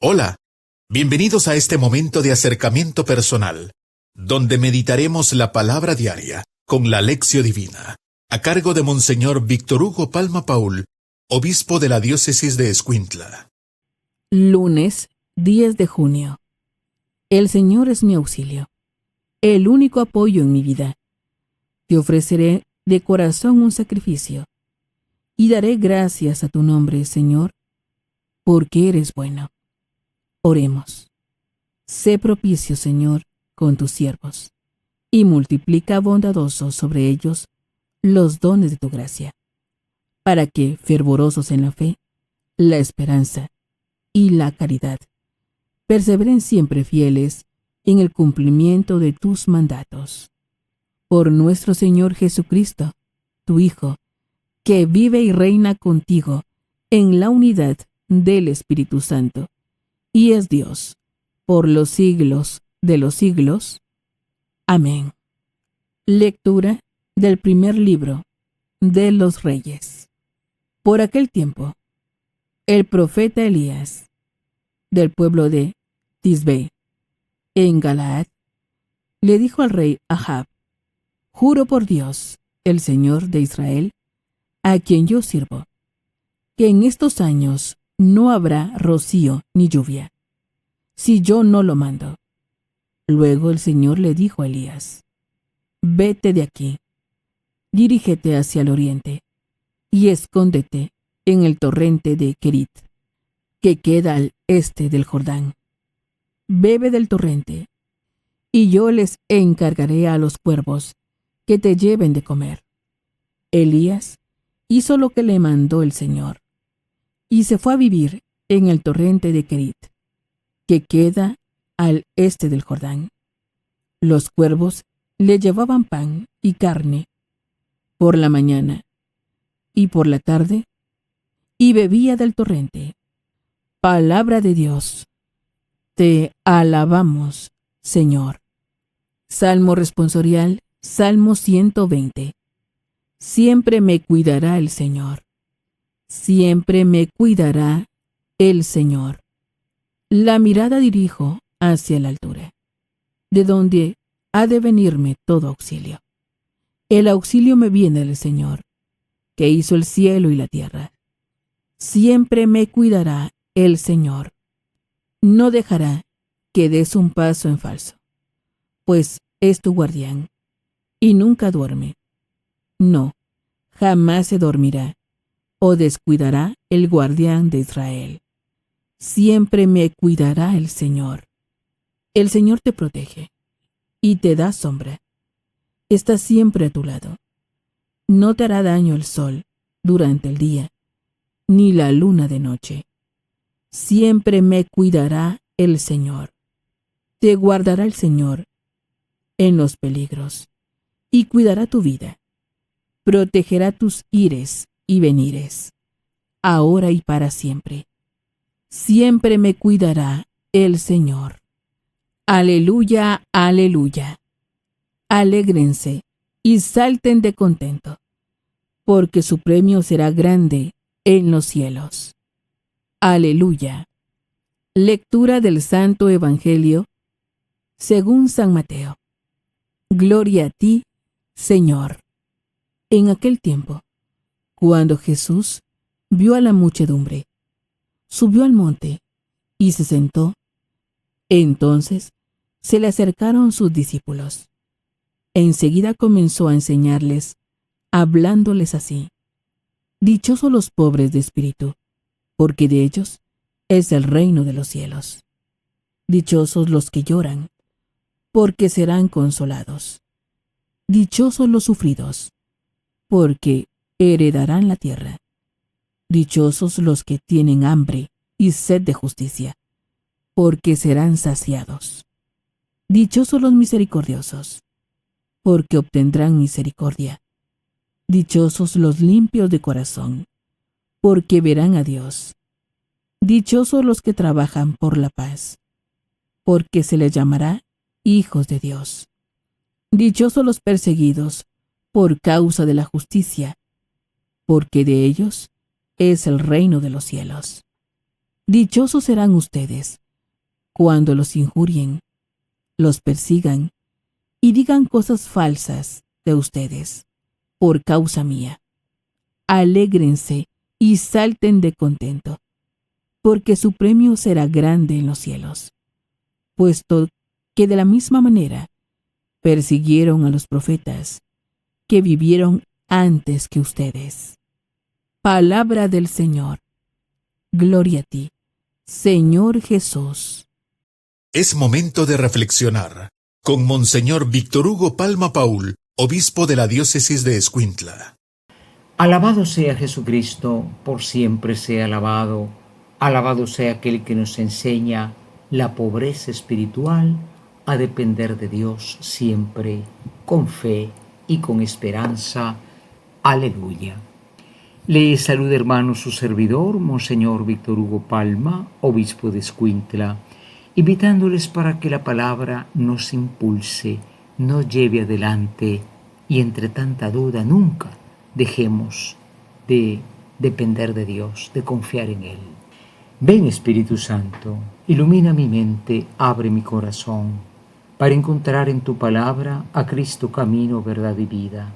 Hola, bienvenidos a este momento de acercamiento personal, donde meditaremos la palabra diaria con la Lección Divina, a cargo de Monseñor Víctor Hugo Palma Paul, obispo de la diócesis de Escuintla. Lunes, 10 de junio. El Señor es mi auxilio, el único apoyo en mi vida. Te ofreceré de corazón un sacrificio, y daré gracias a tu nombre, Señor, porque eres bueno. Oremos. Sé propicio, Señor, con tus siervos, y multiplica bondadosos sobre ellos los dones de tu gracia, para que, fervorosos en la fe, la esperanza y la caridad, perseveren siempre fieles en el cumplimiento de tus mandatos. Por nuestro Señor Jesucristo, tu Hijo, que vive y reina contigo en la unidad del Espíritu Santo, y es Dios, por los siglos de los siglos. Amén. Lectura del primer libro de los Reyes. Por aquel tiempo, el profeta Elías, del pueblo de Tisbe, en Galaad, le dijo al rey Ahab: Juro por Dios, el Señor de Israel, a quien yo sirvo, que en estos años no habrá rocío ni lluvia, si yo no lo mando. Luego el Señor le dijo a Elías: Vete de aquí, dirígete hacia el oriente, y escóndete en el torrente de Querit, que queda al este del Jordán. Bebe del torrente, y yo les encargaré a los cuervos que te lleven de comer. Elías hizo lo que le mandó el Señor, y se fue a vivir en el torrente de Querit, que queda al este del Jordán. Los cuervos le llevaban pan y carne por la mañana y por la tarde, y bebía del torrente. Palabra de Dios. Te alabamos, Señor. Salmo responsorial, Salmo 120. Siempre me cuidará el Señor. Siempre me cuidará el Señor. La mirada dirijo hacia la altura, de donde ha de venirme todo auxilio. El auxilio me viene del Señor, que hizo el cielo y la tierra. Siempre me cuidará el Señor. No dejará que des un paso en falso, pues es tu guardián, y nunca duerme. No, jamás se dormirá o descuidará el guardián de Israel. Siempre me cuidará el Señor. El Señor te protege y te da sombra. Está siempre a tu lado. No te hará daño el sol durante el día, ni la luna de noche. Siempre me cuidará el Señor. Te guardará el Señor en los peligros, y cuidará tu vida. Protegerá tus ires y venires, ahora y para siempre. Siempre me cuidará el Señor. Aleluya, aleluya. Alégrense y salten de contento, porque su premio será grande en los cielos. Aleluya. Lectura del Santo Evangelio según San Mateo. Gloria a ti, Señor. En aquel tiempo, cuando Jesús vio a la muchedumbre, subió al monte y se sentó. Entonces se le acercaron sus discípulos. Enseguida comenzó a enseñarles, hablándoles así: Dichosos los pobres de espíritu, porque de ellos es el reino de los cielos. Dichosos los que lloran, porque serán consolados. Dichosos los sufridos, porque heredarán la tierra. Dichosos los que tienen hambre y sed de justicia, porque serán saciados. Dichosos los misericordiosos, porque obtendrán misericordia. Dichosos los limpios de corazón, porque verán a Dios. Dichosos los que trabajan por la paz, porque se les llamará hijos de Dios. Dichosos los perseguidos por causa de la justicia, porque de ellos es el reino de los cielos. Dichosos serán ustedes cuando los injurien, los persigan y digan cosas falsas de ustedes por causa mía. Alégrense y salten de contento, porque su premio será grande en los cielos, puesto que de la misma manera persiguieron a los profetas que vivieron antes que ustedes. Palabra del Señor. Gloria a ti, Señor Jesús. Es momento de reflexionar con Monseñor Víctor Hugo Palma Paul, obispo de la diócesis de Escuintla. Alabado sea Jesucristo, por siempre sea alabado. Alabado sea aquel que nos enseña la pobreza espiritual a depender de Dios siempre, con fe y con esperanza. Aleluya. Le saluda, hermano, su servidor, Monseñor Víctor Hugo Palma, obispo de Escuintla, invitándoles para que la palabra nos impulse, nos lleve adelante y entre tanta duda nunca dejemos de depender de Dios, de confiar en Él. Ven, Espíritu Santo, ilumina mi mente, abre mi corazón, para encontrar en tu palabra a Cristo camino, verdad y vida.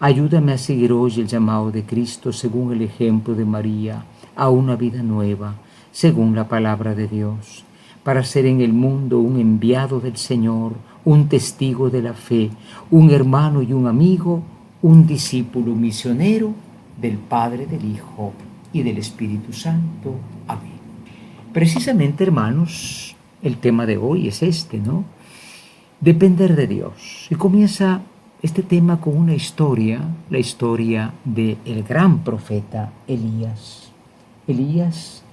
Ayúdame a seguir hoy el llamado de Cristo según el ejemplo de María, a una vida nueva, según la palabra de Dios, para ser en el mundo un enviado del Señor, un testigo de la fe, un hermano y un amigo, un discípulo misionero del Padre, del Hijo y del Espíritu Santo. Amén. Precisamente, hermanos, el tema de hoy es este, ¿no? Depender de Dios. Y comienza este tema con una historia, la historia del gran profeta Elías. Elías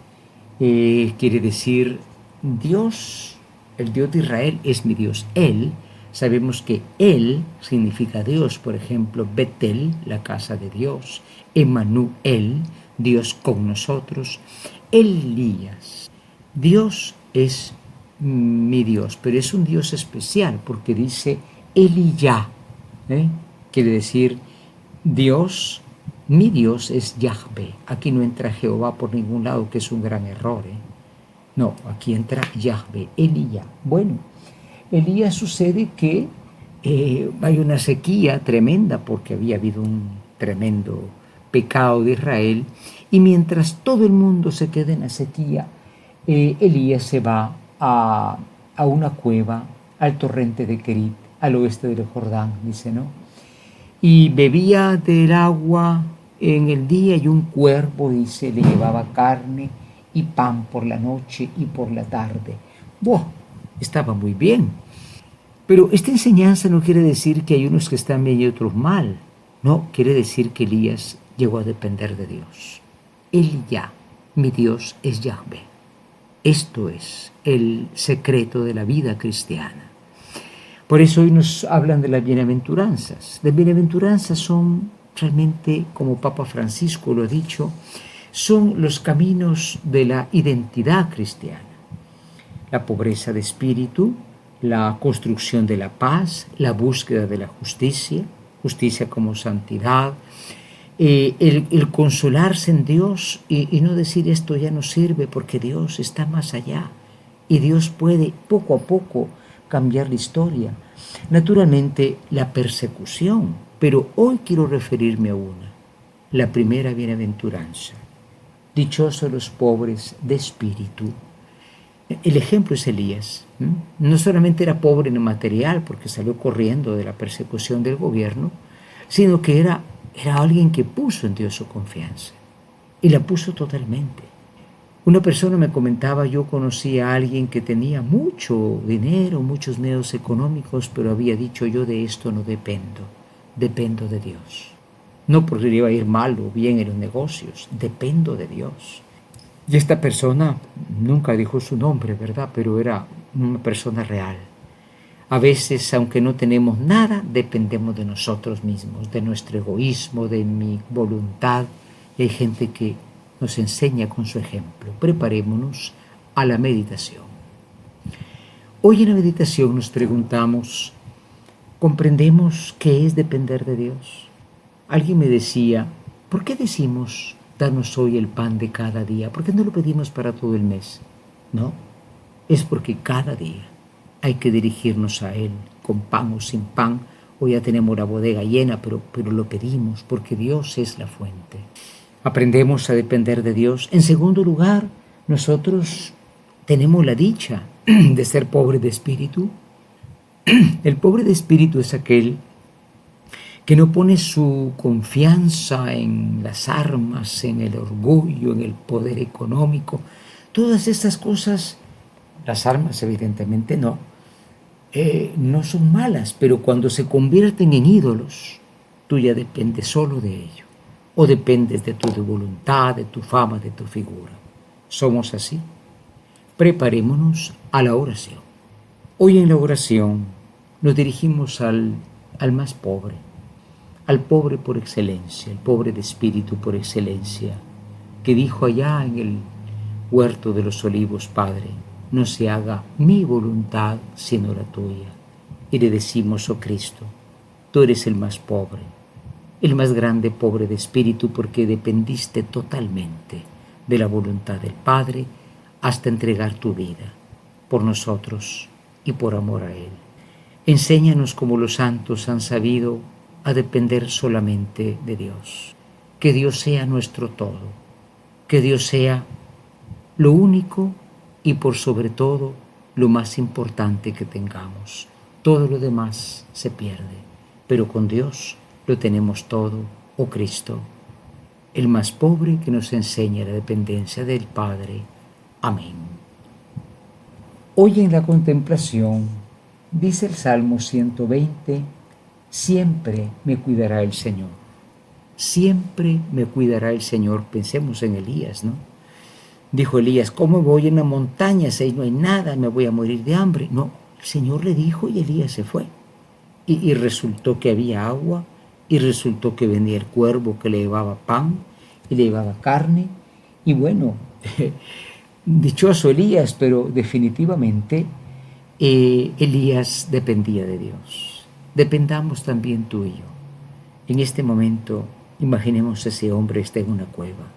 quiere decir Dios, el Dios de Israel es mi Dios. Él, sabemos que Él significa Dios, por ejemplo, Betel, la casa de Dios, Emmanuel, Dios con nosotros. Elías, Dios es mi Dios, pero es un Dios especial porque dice Eliyah, quiere decir Dios, mi Dios es Yahvé. Aquí no entra Jehová por ningún lado, que es un gran error. No, aquí entra Yahvé, Eliyah. Bueno, Elías sucede que hay una sequía tremenda porque había habido un tremendo pecado de Israel, y mientras todo el mundo se queda en la sequía, Elías se va a una cueva, al torrente de Kerit, al oeste del Jordán, dice, ¿no? Y bebía del agua en el día, y un cuervo, dice, le llevaba carne y pan por la noche y por la tarde. ¡Buah! Estaba muy bien. Pero esta enseñanza no quiere decir que hay unos que están bien y otros mal. No, quiere decir que Elías llegó a depender de Dios. Eliyah, mi Dios es Yahvé. Esto es el secreto de la vida cristiana. Por eso hoy nos hablan de las bienaventuranzas. Las bienaventuranzas son realmente, como Papa Francisco lo ha dicho, son los caminos de la identidad cristiana. La pobreza de espíritu, la construcción de la paz, la búsqueda de la justicia, justicia como santidad, el consolarse en Dios y no decir esto ya no sirve porque Dios está más allá y Dios puede poco a poco cambiar la historia. Naturalmente la persecución, pero hoy quiero referirme a una, la primera bienaventuranza. Dichosos los pobres de espíritu. El ejemplo es Elías. No solamente era pobre en lo material porque salió corriendo de la persecución del gobierno, sino que era alguien que puso en Dios su confianza y la puso totalmente. Una persona me comentaba, yo conocí a alguien que tenía mucho dinero, muchos medios económicos, pero había dicho, yo de esto no dependo, dependo de Dios. No porque le iba a ir mal o bien en los negocios, dependo de Dios. Y esta persona nunca dijo su nombre, ¿verdad? Pero era una persona real. A veces, aunque no tenemos nada, dependemos de nosotros mismos, de nuestro egoísmo, de mi voluntad. Y hay gente que nos enseña con su ejemplo. Preparémonos a la meditación. Hoy en la meditación nos preguntamos, ¿comprendemos qué es depender de Dios? Alguien me decía, ¿por qué decimos danos hoy el pan de cada día. ¿Por qué no lo pedimos para todo el mes? No, es porque cada día hay que dirigirnos a Él, con pan o sin pan. Hoy ya tenemos la bodega llena, pero lo pedimos porque Dios es la fuente. Aprendemos a depender de Dios. En segundo lugar, nosotros tenemos la dicha de ser pobre de espíritu. El pobre de espíritu es aquel que no pone su confianza en las armas, en el orgullo, en el poder económico. Todas estas cosas, las armas evidentemente no son malas, pero cuando se convierten en ídolos, tú ya dependes solo de ello, o dependes de tu voluntad, de tu fama, de tu figura. ¿Somos así? Preparémonos a la oración. Hoy en la oración nos dirigimos al más pobre, al pobre por excelencia, el pobre de espíritu por excelencia, que dijo allá en el huerto de los olivos: Padre, no se haga mi voluntad sino la tuya. Y le decimos: oh Cristo, tú eres el más pobre, el más grande pobre de espíritu, porque dependiste totalmente de la voluntad del Padre hasta entregar tu vida por nosotros y por amor a Él. Enséñanos como los santos han sabido a depender solamente de Dios. Que Dios sea nuestro todo, que Dios sea lo único y por sobre todo lo más importante que tengamos. Todo lo demás se pierde, pero con Dios lo tenemos todo, oh Cristo, el más pobre que nos enseña la dependencia del Padre. Amén. Hoy en la contemplación dice el Salmo 120: siempre me cuidará el Señor. Siempre me cuidará el Señor. Pensemos en Elías, ¿no? Dijo Elías: ¿cómo voy en la montaña si ahí no hay nada? Me voy a morir de hambre. No, el Señor le dijo y Elías se fue. Y resultó que había agua, y resultó que venía el cuervo que le llevaba pan y le llevaba carne. Y bueno, dichoso Elías, pero definitivamente Elías dependía de Dios. Dependamos también tú y yo. En este momento, imaginemos a ese hombre está en una cueva.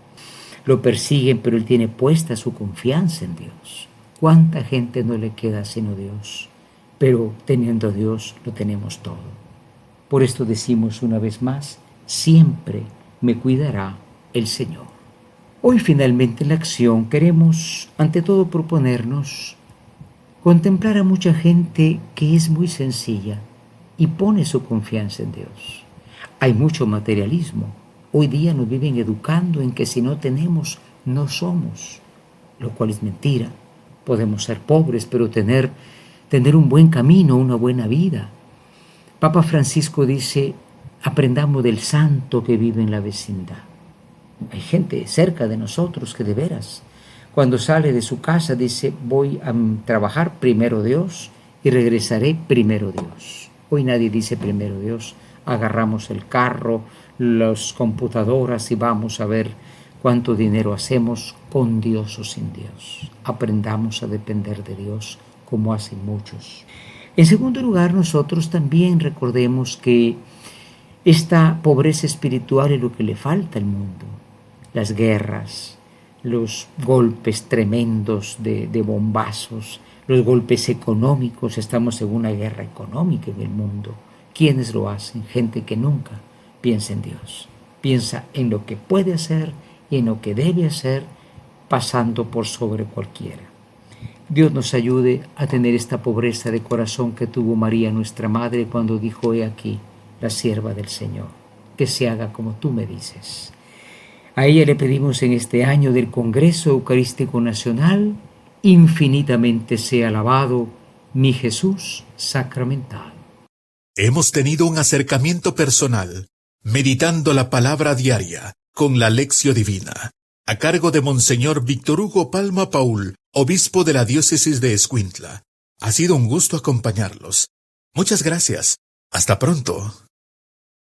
Lo persiguen, pero él tiene puesta su confianza en Dios. ¿Cuánta gente no le queda sino Dios? Pero teniendo a Dios lo tenemos todo. Por esto decimos una vez más: siempre me cuidará el Señor. Hoy finalmente en la acción queremos ante todo proponernos contemplar a mucha gente que es muy sencilla y pone su confianza en Dios. Hay mucho materialismo. Hoy día nos viven educando en que si no tenemos, no somos, lo cual es mentira. Podemos ser pobres, pero tener un buen camino, una buena vida. Papa Francisco dice: aprendamos del santo que vive en la vecindad. Hay gente cerca de nosotros que de veras, cuando sale de su casa dice: voy a trabajar primero Dios y regresaré primero Dios. Hoy nadie dice primero Dios. Agarramos el carro, las computadoras y vamos a ver cuánto dinero hacemos con Dios o sin Dios. Aprendamos a depender de Dios como hacen muchos. En segundo lugar, nosotros también recordemos que esta pobreza espiritual es lo que le falta al mundo. Las guerras, los golpes tremendos de bombazos, los golpes económicos. Estamos en una guerra económica en el mundo. ¿Quiénes lo hacen? Gente que nunca piensa en Dios. Piensa en lo que puede hacer y en lo que debe hacer, pasando por sobre cualquiera. Dios nos ayude a tener esta pobreza de corazón que tuvo María, nuestra Madre, cuando dijo: he aquí, la sierva del Señor, que se haga como tú me dices. A ella le pedimos en este año del Congreso Eucarístico Nacional: infinitamente sea alabado mi Jesús sacramentado. Hemos tenido un acercamiento personal, meditando la palabra diaria con la Lección Divina, a cargo de Monseñor Víctor Hugo Palma Paul, obispo de la diócesis de Escuintla. Ha sido un gusto acompañarlos. Muchas gracias. Hasta pronto.